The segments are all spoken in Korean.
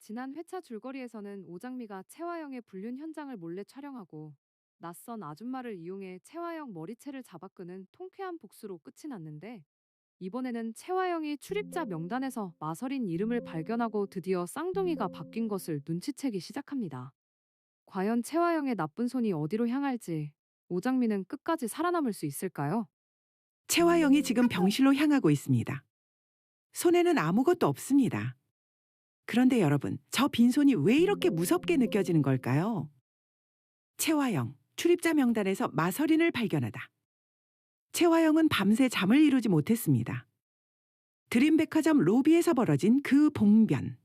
지난 회차 줄거리에서는 오장미가 채화영의 불륜 현장을 몰래 촬영하고 낯선 아줌마를 이용해 채화영 머리채를 잡아 끄는 통쾌한 복수로 끝이 났는데, 이번에는 채화영이 출입자 명단에서 마설인 이름을 발견하고 드디어 쌍둥이가 바뀐 것을 눈치채기 시작합니다. 과연 채화영의 나쁜 손이 어디로 향할지 오장미는 끝까지 살아남을 수 있을까요? 채화영이 지금 병실로 향하고 있습니다. 손에는 아무것도 없습니다. 그런데 여러분, 저 빈손이 왜 이렇게 무섭게 느껴지는 걸까요? 채화영, 출입자 명단에서 마설인을 발견하다. 채화영은 밤새 잠을 이루지 못했습니다. 드림백화점 로비에서 벌어진 그 봉변.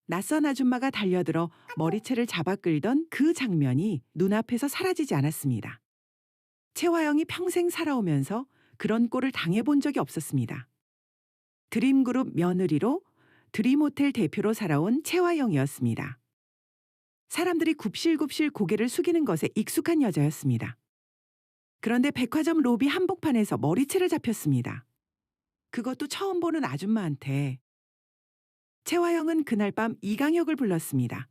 낯선 아줌마가 달려들어 머리채를 잡아 끌던 그 장면이 눈앞에서 사라지지 않았습니다. 채화영이 평생 살아오면서 그런 꼴을 당해본 적이 없었습니다. 드림그룹 며느리로 드림호텔 대표로 살아온 채화영이었습니다. 사람들이 굽실굽실 고개를 숙이는 것에 익숙한 여자였습니다. 그런데 백화점 로비 한복판에서 머리채를 잡혔습니다. 그것도 처음 보는 아줌마한테. 채화영은 그날 밤 이강혁을 불렀습니다.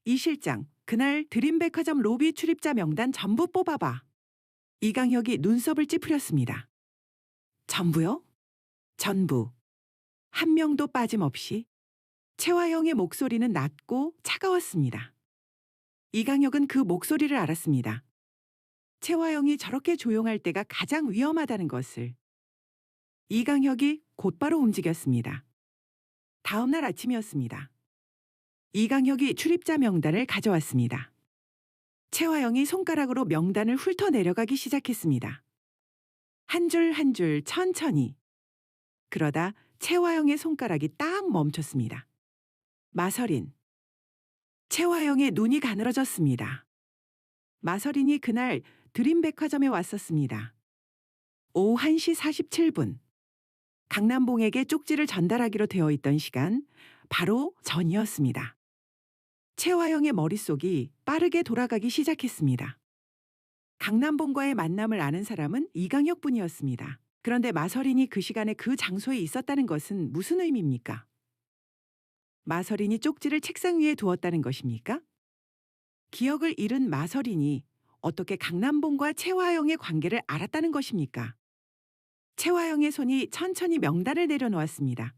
이 실장, 그날 드림백화점 로비 출입자 명단 전부 뽑아봐. 이강혁이 눈썹을 찌푸렸습니다. 전부요? 전부. 한 명도 빠짐없이. 채화영의 목소리는 낮고 차가웠습니다. 이강혁은 그 목소리를 알았습니다. 채화영이 저렇게 조용할 때가 가장 위험하다는 것을. 이강혁이 곧바로 움직였습니다. 다음 날 아침이었습니다. 이강혁이 출입자 명단을 가져왔습니다. 채화영이 손가락으로 명단을 훑어 내려가기 시작했습니다. 한 줄 한 줄 천천히. 그러다 채화영의 손가락이 딱 멈췄습니다. 마설인. 채화영의 눈이 가늘어졌습니다. 마설인이 그날 드림백화점에 왔었습니다. 오후 1시 47분. 강남봉에게 쪽지를 전달하기로 되어 있던 시간, 바로 전이었습니다. 채화영의 머릿속이 빠르게 돌아가기 시작했습니다. 강남봉과의 만남을 아는 사람은 이강혁 뿐이었습니다. 그런데 마설인이 그 시간에 그 장소에 있었다는 것은 무슨 의미입니까? 마설인이 쪽지를 책상 위에 두었다는 것입니까? 기억을 잃은 마설인이 어떻게 강남봉과 채화영의 관계를 알았다는 것입니까? 채화영의 손이 천천히 명단을 내려놓았습니다.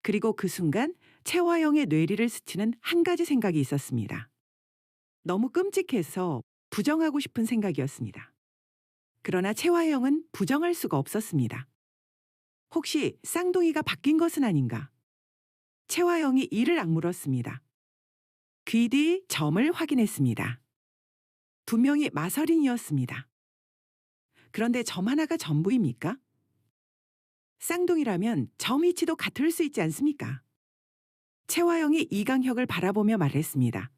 그리고 그 순간 채화영의 뇌리를 스치는 한 가지 생각이 있었습니다. 너무 끔찍해서 부정하고 싶은 생각이었습니다. 그러나 채화영은 부정할 수가 없었습니다. 혹시 쌍둥이가 바뀐 것은 아닌가? 채화영이 이를 악물었습니다. 귀 뒤 점을 확인했습니다. 분명히 마설인이었습니다. 그런데 점 하나가 전부입니까? 쌍둥이라면 점 위치도 같을 수 있지 않습니까? 채화영이 이강혁을 바라보며 말했습니다.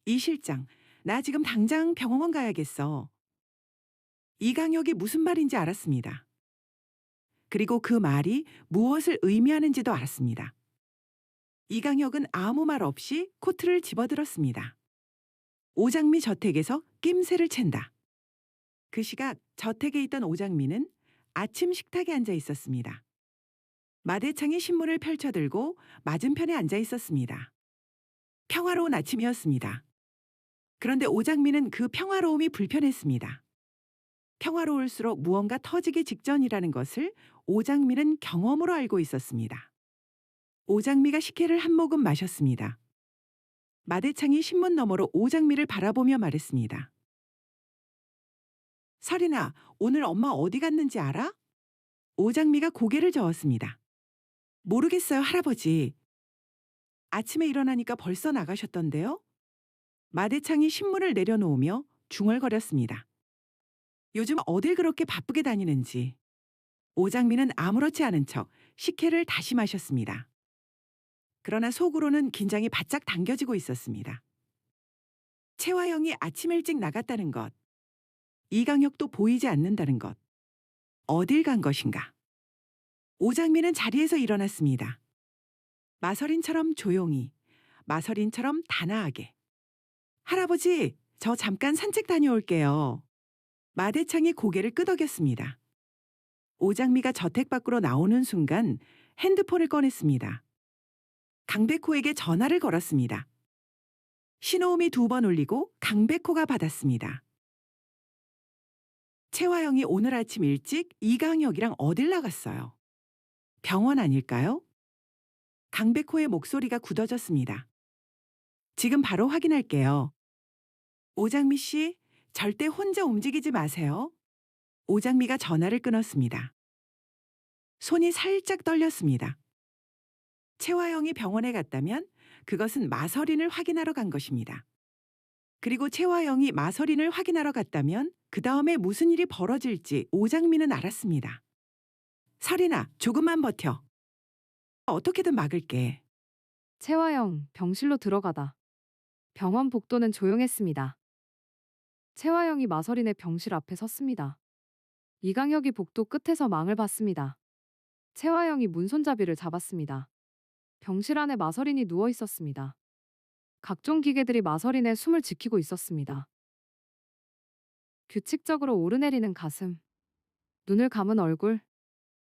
이 실장, 나 지금 당장 병원 가야겠어. 이강혁이 무슨 말인지 알았습니다. 그리고 그 말이 무엇을 의미하는지도 알았습니다. 이강혁은 아무 말 없이 코트를 집어들었습니다. 오장미 저택에서 낌새를 챈다. 그 시각 저택에 있던 오장미는 아침 식탁에 앉아 있었습니다. 마대창이 신문을 펼쳐들고 맞은편에 앉아 있었습니다. 평화로운 아침이었습니다. 그런데 오장미는 그 평화로움이 불편했습니다. 평화로울수록 무언가 터지기 직전이라는 것을 오장미는 경험으로 알고 있었습니다. 오장미가 식혜를 한 모금 마셨습니다. 마대창이 신문 너머로 오장미를 바라보며 말했습니다. 설인아, 오늘 엄마 어디 갔는지 알아? 오장미가 고개를 저었습니다. 모르겠어요, 할아버지. 아침에 일어나니까 벌써 나가셨던데요? 마대창이 신문을 내려놓으며 중얼거렸습니다. 요즘 어딜 그렇게 바쁘게 다니는지. 오장미는 아무렇지 않은 척 식혜를 다시 마셨습니다. 그러나 속으로는 긴장이 바짝 당겨지고 있었습니다. 채화영이 아침 일찍 나갔다는 것, 이강혁도 보이지 않는다는 것, 어딜 간 것인가. 오장미는 자리에서 일어났습니다. 마설인처럼 조용히, 마설인처럼 단아하게. 할아버지, 저 잠깐 산책 다녀올게요. 마대창이 고개를 끄덕였습니다. 오장미가 저택 밖으로 나오는 순간 핸드폰을 꺼냈습니다. 강백호에게 전화를 걸었습니다. 신호음이 2번 울리고 강백호가 받았습니다. 채화영이 오늘 아침 일찍 이강혁이랑 어딜 나갔어요. 병원 아닐까요? 강백호의 목소리가 굳어졌습니다. 지금 바로 확인할게요. 오장미 씨, 절대 혼자 움직이지 마세요. 오장미가 전화를 끊었습니다. 손이 살짝 떨렸습니다. 채화영이 병원에 갔다면 그것은 마서린을 확인하러 간 것입니다. 그리고 채화영이 마서린을 확인하러 갔다면 그 다음에 무슨 일이 벌어질지 오장미는 알았습니다. 서린아, 조금만 버텨. 어떻게든 막을게. 채화영, 병실로 들어가다. 병원 복도는 조용했습니다. 채화영이 마서린의 병실 앞에 섰습니다. 이강혁이 복도 끝에서 망을 봤습니다. 채화영이 문손잡이를 잡았습니다. 병실 안에 마서린이 누워 있었습니다. 각종 기계들이 마서린의 숨을 지키고 있었습니다. 규칙적으로 오르내리는 가슴, 눈을 감은 얼굴.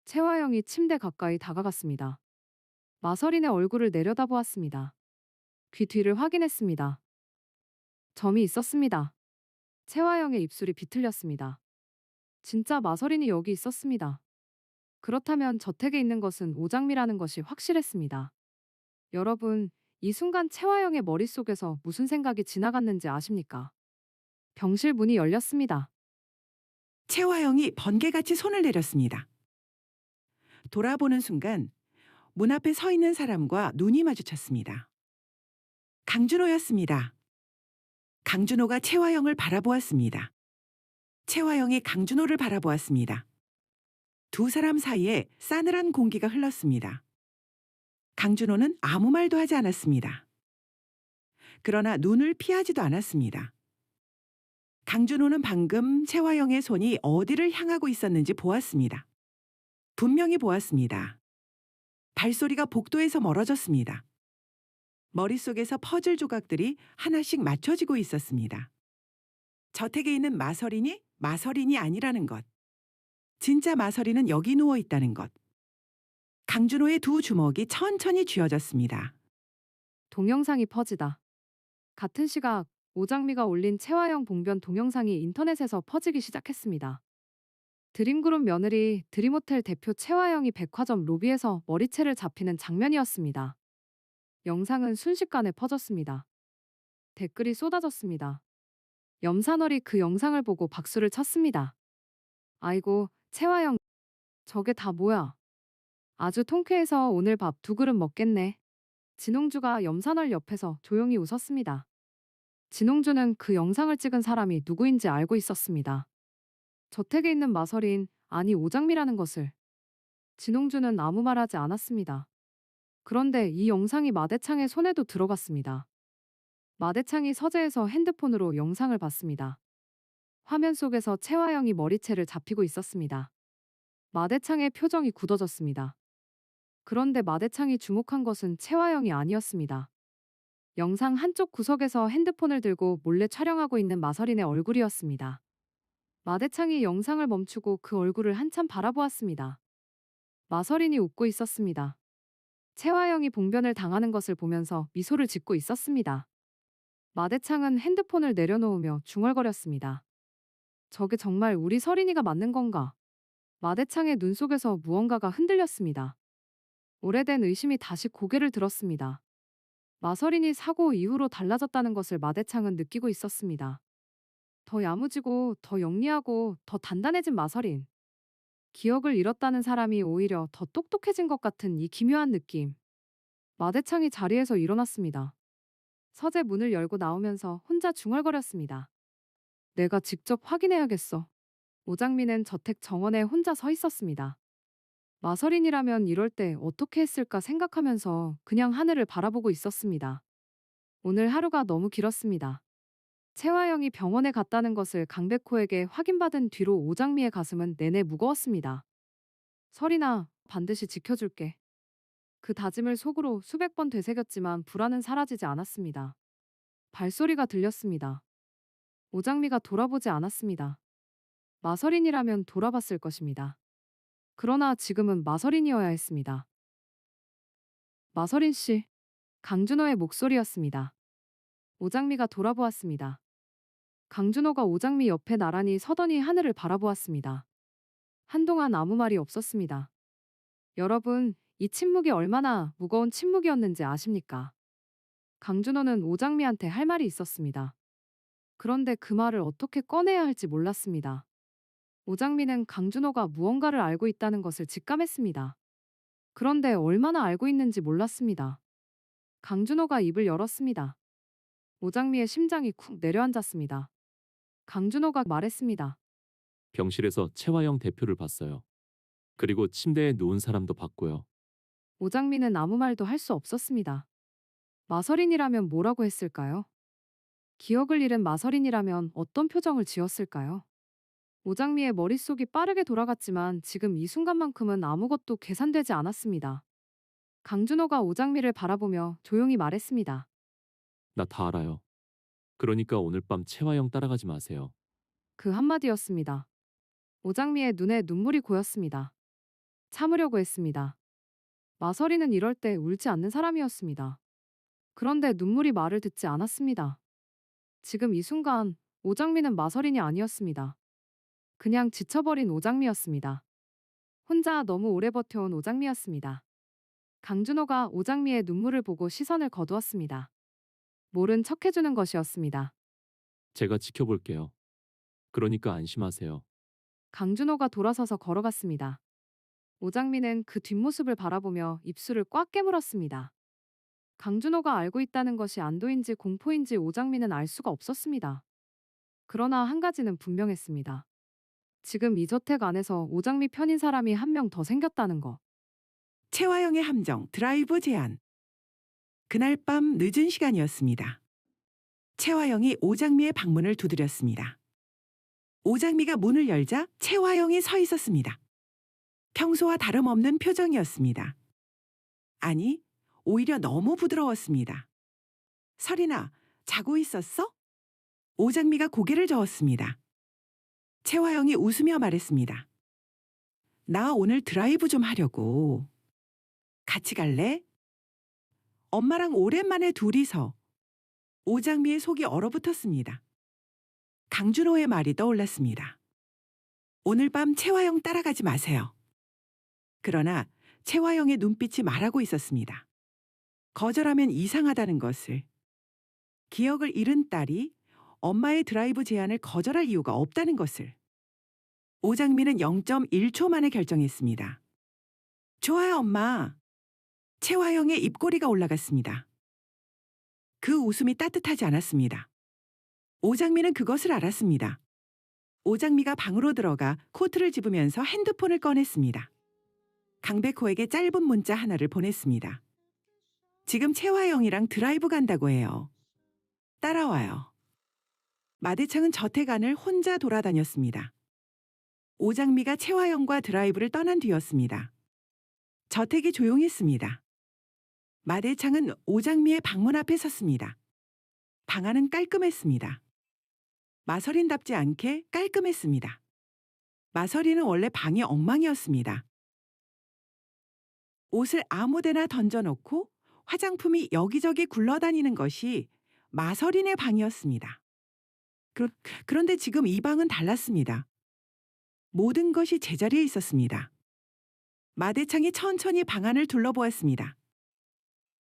채화영이 침대 가까이 다가갔습니다. 마서린의 얼굴을 내려다보았습니다. 귀 뒤를 확인했습니다. 점이 있었습니다. 채화영의 입술이 비틀렸습니다. 진짜 마서린이 여기 있었습니다. 그렇다면 저택에 있는 것은 오장미라는 것이 확실했습니다. 여러분, 이 순간 채화영의 머릿속에서 무슨 생각이 지나갔는지 아십니까? 병실 문이 열렸습니다. 채화영이 번개같이 손을 내렸습니다. 돌아보는 순간 문 앞에 서 있는 사람과 눈이 마주쳤습니다. 강준호였습니다. 강준호가 채화영을 바라보았습니다. 채화영이 강준호를 바라보았습니다. 두 사람 사이에 싸늘한 공기가 흘렀습니다. 강준호는 아무 말도 하지 않았습니다. 그러나 눈을 피하지도 않았습니다. 강준호는 방금 채화영의 손이 어디를 향하고 있었는지 보았습니다. 분명히 보았습니다. 발소리가 복도에서 멀어졌습니다. 머릿속에서 퍼즐 조각들이 하나씩 맞춰지고 있었습니다. 저택에 있는 마서린이 아니라는 것. 진짜 마서린은 여기 누워 있다는 것. 강준호의 두 주먹이 천천히 쥐어졌습니다. 동영상이 퍼지다. 같은 시각 오장미가 올린 채화영 봉변 동영상이 인터넷에서 퍼지기 시작했습니다. 드림그룹 며느리 드림호텔 대표 채화영이 백화점 로비에서 머리채를 잡히는 장면이었습니다. 영상은 순식간에 퍼졌습니다. 댓글이 쏟아졌습니다. 염산월이 그 영상을 보고 박수를 쳤습니다. 아이고, 채화영, 저게 다 뭐야? 아주 통쾌해서 오늘 밥 2그릇 먹겠네. 진홍주가 염산월 옆에서 조용히 웃었습니다. 진홍주는 그 영상을 찍은 사람이 누구인지 알고 있었습니다. 저택에 있는 마서린, 아니 오장미라는 것을. 진홍주는 아무 말하지 않았습니다. 그런데 이 영상이 마대창의 손에도 들어갔습니다. 마대창이 서재에서 핸드폰으로 영상을 봤습니다. 화면 속에서 채화영이 머리채를 잡히고 있었습니다. 마대창의 표정이 굳어졌습니다. 그런데 마대창이 주목한 것은 채화영이 아니었습니다. 영상 한쪽 구석에서 핸드폰을 들고 몰래 촬영하고 있는 마서린의 얼굴이었습니다. 마대창이 영상을 멈추고 그 얼굴을 한참 바라보았습니다. 마서린이 웃고 있었습니다. 채화영이 봉변을 당하는 것을 보면서 미소를 짓고 있었습니다. 마대창은 핸드폰을 내려놓으며 중얼거렸습니다. 저게 정말 우리 서린이가 맞는 건가? 마대창의 눈 속에서 무언가가 흔들렸습니다. 오래된 의심이 다시 고개를 들었습니다. 마서린이 사고 이후로 달라졌다는 것을 마대창은 느끼고 있었습니다. 더 야무지고 더 영리하고 더 단단해진 마서린. 기억을 잃었다는 사람이 오히려 더 똑똑해진 것 같은 이 기묘한 느낌. 마대창이 자리에서 일어났습니다. 서재 문을 열고 나오면서 혼자 중얼거렸습니다. 내가 직접 확인해야겠어. 오장미는 저택 정원에 혼자 서 있었습니다. 마서린이라면 이럴 때 어떻게 했을까 생각하면서 그냥 하늘을 바라보고 있었습니다. 오늘 하루가 너무 길었습니다. 채화영이 병원에 갔다는 것을 강백호에게 확인받은 뒤로 오장미의 가슴은 내내 무거웠습니다. 설이나 반드시 지켜줄게. 그 다짐을 속으로 수백 번 되새겼지만 불안은 사라지지 않았습니다. 발소리가 들렸습니다. 오장미가 돌아보지 않았습니다. 마서린이라면 돌아봤을 것입니다. 그러나 지금은 마서린이어야 했습니다. 마서린 씨, 강준호의 목소리였습니다. 오장미가 돌아보았습니다. 강준호가 오장미 옆에 나란히 서더니 하늘을 바라보았습니다. 한동안 아무 말이 없었습니다. 여러분, 이 침묵이 얼마나 무거운 침묵이었는지 아십니까? 강준호는 오장미한테 할 말이 있었습니다. 그런데 그 말을 어떻게 꺼내야 할지 몰랐습니다. 오장미는 강준호가 무언가를 알고 있다는 것을 직감했습니다. 그런데 얼마나 알고 있는지 몰랐습니다. 강준호가 입을 열었습니다. 오장미의 심장이 쿵 내려앉았습니다. 강준호가 말했습니다. 병실에서 채화영 대표를 봤어요. 그리고 침대에 누운 사람도 봤고요. 오장미는 아무 말도 할 수 없었습니다. 마설인이라면 뭐라고 했을까요? 기억을 잃은 마설인이라면 어떤 표정을 지었을까요? 오장미의 머릿속이 빠르게 돌아갔지만 지금 이 순간만큼은 아무것도 계산되지 않았습니다. 강준호가 오장미를 바라보며 조용히 말했습니다. 나 다 알아요. 그러니까 오늘 밤 채화영 따라가지 마세요. 그 한마디였습니다. 오장미의 눈에 눈물이 고였습니다. 참으려고 했습니다. 마설이는 이럴 때 울지 않는 사람이었습니다. 그런데 눈물이 말을 듣지 않았습니다. 지금 이 순간 오장미는 마설인이 아니었습니다. 그냥 지쳐버린 오장미였습니다. 혼자 너무 오래 버텨온 오장미였습니다. 강준호가 오장미의 눈물을 보고 시선을 거두었습니다. 모른 척해주는 것이었습니다. 제가 지켜볼게요. 그러니까 안심하세요. 강준호가 돌아서서 걸어갔습니다. 오장미는 그 뒷모습을 바라보며 입술을 꽉 깨물었습니다. 강준호가 알고 있다는 것이 안도인지 공포인지 오장미는 알 수가 없었습니다. 그러나 한 가지는 분명했습니다. 지금 이 저택 안에서 오장미 편인 사람이 한 명 더 생겼다는 거. 채화영의 함정 드라이브 제안. 그날 밤 늦은 시간이었습니다. 채화영이 오장미의 방문을 두드렸습니다. 오장미가 문을 열자 채화영이 서 있었습니다. 평소와 다름없는 표정이었습니다. 아니, 오히려 너무 부드러웠습니다. 설이나, 자고 있었어? 오장미가 고개를 저었습니다. 채화영이 웃으며 말했습니다. 나 오늘 드라이브 좀 하려고. 같이 갈래? 엄마랑 오랜만에 둘이서. 오장미의 속이 얼어붙었습니다. 강준호의 말이 떠올랐습니다. 오늘 밤 채화영 따라가지 마세요. 그러나 채화영의 눈빛이 말하고 있었습니다. 거절하면 이상하다는 것을. 기억을 잃은 딸이 엄마의 드라이브 제안을 거절할 이유가 없다는 것을. 오장미는 0.1초 만에 결정했습니다. 좋아요, 엄마. 채화영의 입꼬리가 올라갔습니다. 그 웃음이 따뜻하지 않았습니다. 오장미는 그것을 알았습니다. 오장미가 방으로 들어가 코트를 집으면서 핸드폰을 꺼냈습니다. 강백호에게 짧은 문자 하나를 보냈습니다. 지금 채화영이랑 드라이브 간다고 해요. 따라와요. 마대창은 저택 안을 혼자 돌아다녔습니다. 오장미가 채화영과 드라이브를 떠난 뒤였습니다. 저택이 조용했습니다. 마대창은 오장미의 방문 앞에 섰습니다. 방 안은 깔끔했습니다. 마설인답지 않게 깔끔했습니다. 마설이는 원래 방이 엉망이었습니다. 옷을 아무데나 던져놓고 화장품이 여기저기 굴러다니는 것이 마설인의 방이었습니다. 그런데 지금 이 방은 달랐습니다. 모든 것이 제자리에 있었습니다. 마대창이 천천히 방 안을 둘러보았습니다.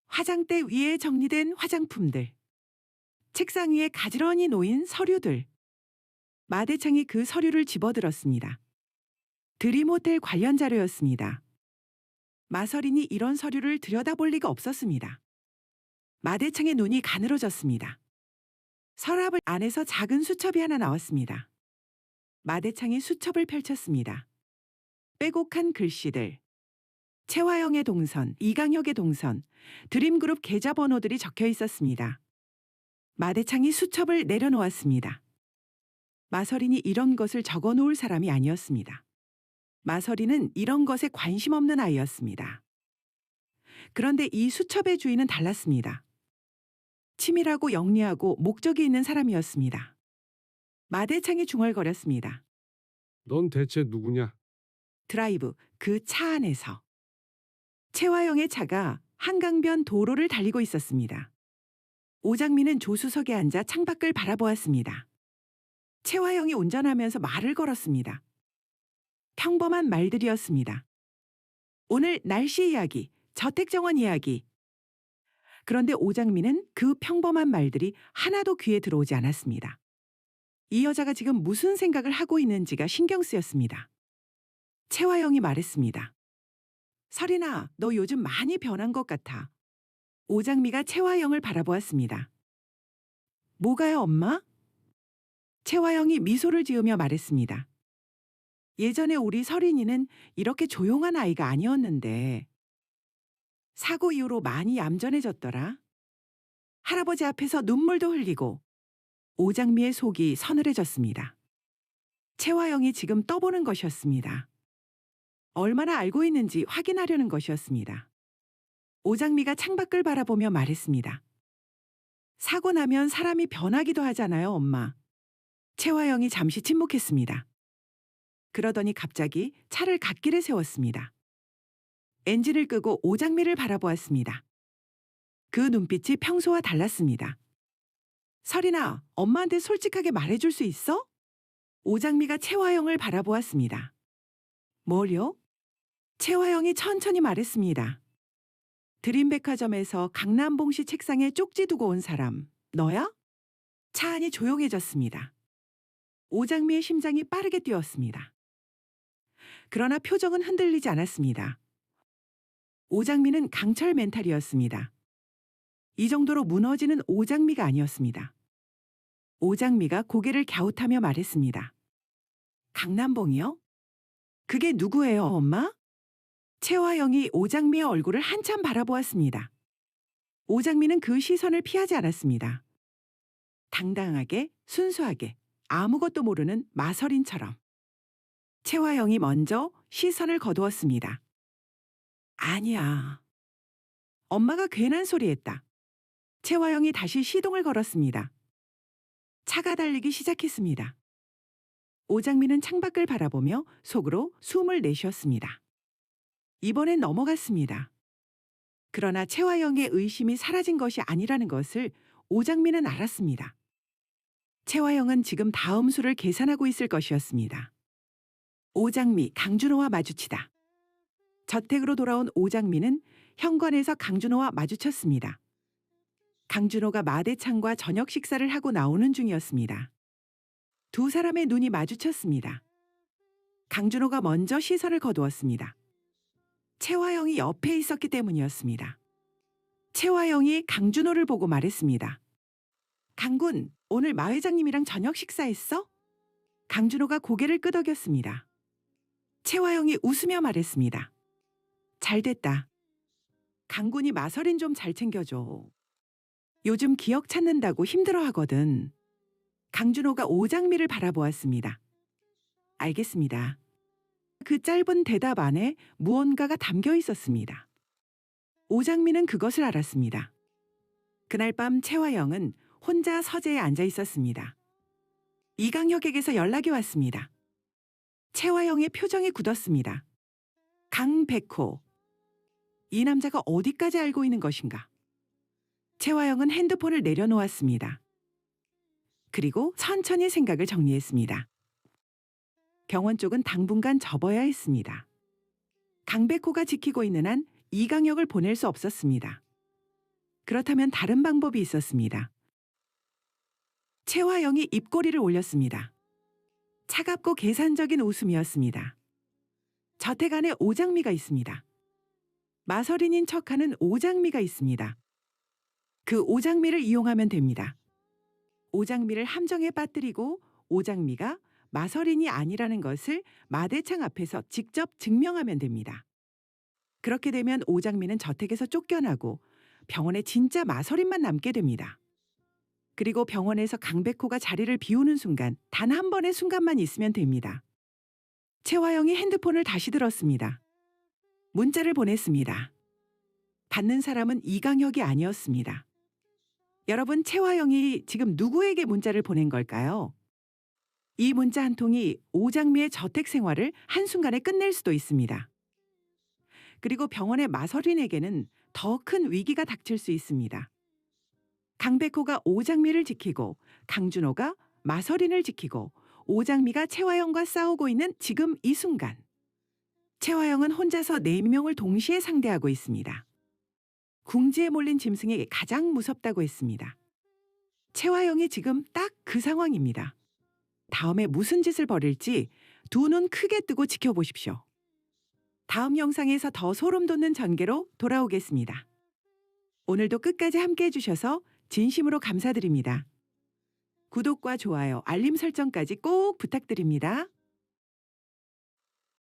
화장대 위에 정리된 화장품들, 책상 위에 가지런히 놓인 서류들. 마대창이 그 서류를 집어들었습니다. 드림호텔 관련 자료였습니다. 마설인이 이런 서류를 들여다볼 리가 없었습니다. 마대창의 눈이 가늘어졌습니다. 서랍 안에서 작은 수첩이 하나 나왔습니다. 마대창이 수첩을 펼쳤습니다. 빼곡한 글씨들, 채화영의 동선, 이강혁의 동선, 드림그룹 계좌번호들이 적혀 있었습니다. 마대창이 수첩을 내려놓았습니다. 마설인이 이런 것을 적어 놓을 사람이 아니었습니다. 마설이는 이런 것에 관심 없는 아이였습니다. 그런데 이 수첩의 주인은 달랐습니다. 치밀하고 영리하고 목적이 있는 사람이었습니다. 마대창이 중얼거렸습니다. 넌 대체 누구냐? 드라이브, 그 차 안에서. 채화영의 차가 한강변 도로를 달리고 있었습니다. 오장미는 조수석에 앉아 창밖을 바라보았습니다. 채화영이 운전하면서 말을 걸었습니다. 평범한 말들이었습니다. 오늘 날씨 이야기, 저택정원 이야기. 그런데 오장미는 그 평범한 말들이 하나도 귀에 들어오지 않았습니다. 이 여자가 지금 무슨 생각을 하고 있는지가 신경 쓰였습니다. 채화영이 말했습니다. 설인아, 너 요즘 많이 변한 것 같아. 오장미가 채화영을 바라보았습니다. 뭐가요, 엄마? 채화영이 미소를 지으며 말했습니다. 예전에 우리 설인이는 이렇게 조용한 아이가 아니었는데 사고 이후로 많이 얌전해졌더라. 할아버지 앞에서 눈물도 흘리고. 오장미의 속이 서늘해졌습니다. 채화영이 지금 떠보는 것이었습니다. 얼마나 알고 있는지 확인하려는 것이었습니다. 오장미가 창밖을 바라보며 말했습니다. 사고 나면 사람이 변하기도 하잖아요, 엄마. 채화영이 잠시 침묵했습니다. 그러더니 갑자기 차를 갓길에 세웠습니다. 엔진을 끄고 오장미를 바라보았습니다. 그 눈빛이 평소와 달랐습니다. 설인아, 엄마한테 솔직하게 말해줄 수 있어? 오장미가 채화영을 바라보았습니다. 뭘요? 채화영이 천천히 말했습니다. 드림백화점에서 강남봉씨 책상에 쪽지 두고 온 사람, 너야? 차 안이 조용해졌습니다. 오장미의 심장이 빠르게 뛰었습니다. 그러나 표정은 흔들리지 않았습니다. 오장미는 강철 멘탈이었습니다. 이 정도로 무너지는 오장미가 아니었습니다. 오장미가 고개를 갸웃하며 말했습니다. 강남봉이요? 그게 누구예요, 엄마? 채화영이 오장미의 얼굴을 한참 바라보았습니다. 오장미는 그 시선을 피하지 않았습니다. 당당하게, 순수하게, 아무것도 모르는 마설인처럼. 채화영이 먼저 시선을 거두었습니다. 아니야. 엄마가 괜한 소리 했다. 채화영이 다시 시동을 걸었습니다. 차가 달리기 시작했습니다. 오장미는 창밖을 바라보며 속으로 숨을 내쉬었습니다. 이번엔 넘어갔습니다. 그러나 채화영의 의심이 사라진 것이 아니라는 것을 오장미는 알았습니다. 채화영은 지금 다음 수를 계산하고 있을 것이었습니다. 오장미, 강준호와 마주치다. 저택으로 돌아온 오장미는 현관에서 강준호와 마주쳤습니다. 강준호가 마대창과 저녁 식사를 하고 나오는 중이었습니다. 두 사람의 눈이 마주쳤습니다. 강준호가 먼저 시선을 거두었습니다. 채화영이 옆에 있었기 때문이었습니다. 채화영이 강준호를 보고 말했습니다. 강군, 오늘 마 회장님이랑 저녁 식사했어? 강준호가 고개를 끄덕였습니다. 채화영이 웃으며 말했습니다. 잘됐다. 강군이 마설인 좀 잘 챙겨줘. 요즘 기억 찾는다고 힘들어하거든. 강준호가 오장미를 바라보았습니다. 알겠습니다. 그 짧은 대답 안에 무언가가 담겨 있었습니다. 오장미는 그것을 알았습니다. 그날 밤 채화영은 혼자 서재에 앉아 있었습니다. 이강혁에게서 연락이 왔습니다. 채화영의 표정이 굳었습니다. 강백호. 이 남자가 어디까지 알고 있는 것인가? 채화영은 핸드폰을 내려놓았습니다. 그리고 천천히 생각을 정리했습니다. 병원 쪽은 당분간 접어야 했습니다. 강백호가 지키고 있는 한 이강혁을 보낼 수 없었습니다. 그렇다면 다른 방법이 있었습니다. 채화영이 입꼬리를 올렸습니다. 차갑고 계산적인 웃음이었습니다. 저택 안에 오장미가 있습니다. 마설인인 척하는 오장미가 있습니다. 그 오장미를 이용하면 됩니다. 오장미를 함정에 빠뜨리고 오장미가 마설인이 아니라는 것을 마대창 앞에서 직접 증명하면 됩니다. 그렇게 되면 오장미는 저택에서 쫓겨나고 병원에 진짜 마설인만 남게 됩니다. 그리고 병원에서 강백호가 자리를 비우는 순간 단 한 번의 순간만 있으면 됩니다. 채화영이 핸드폰을 다시 들었습니다. 문자를 보냈습니다. 받는 사람은 이강혁이 아니었습니다. 여러분, 채화영이 지금 누구에게 문자를 보낸 걸까요? 이 문자 한 통이 오장미의 저택 생활을 한순간에 끝낼 수도 있습니다. 그리고 병원의 마설인에게는 더 큰 위기가 닥칠 수 있습니다. 강백호가 오장미를 지키고 강준호가 마서린을 지키고 오장미가 채화영과 싸우고 있는 지금 이 순간. 채화영은 혼자서 4명을 동시에 상대하고 있습니다. 궁지에 몰린 짐승이 가장 무섭다고 했습니다. 채화영이 지금 딱 그 상황입니다. 다음에 무슨 짓을 벌일지 두 눈 크게 뜨고 지켜보십시오. 다음 영상에서 더 소름 돋는 전개로 돌아오겠습니다. 오늘도 끝까지 함께 해주셔서 진심으로 감사드립니다. 구독과 좋아요, 알림 설정까지 꼭 부탁드립니다.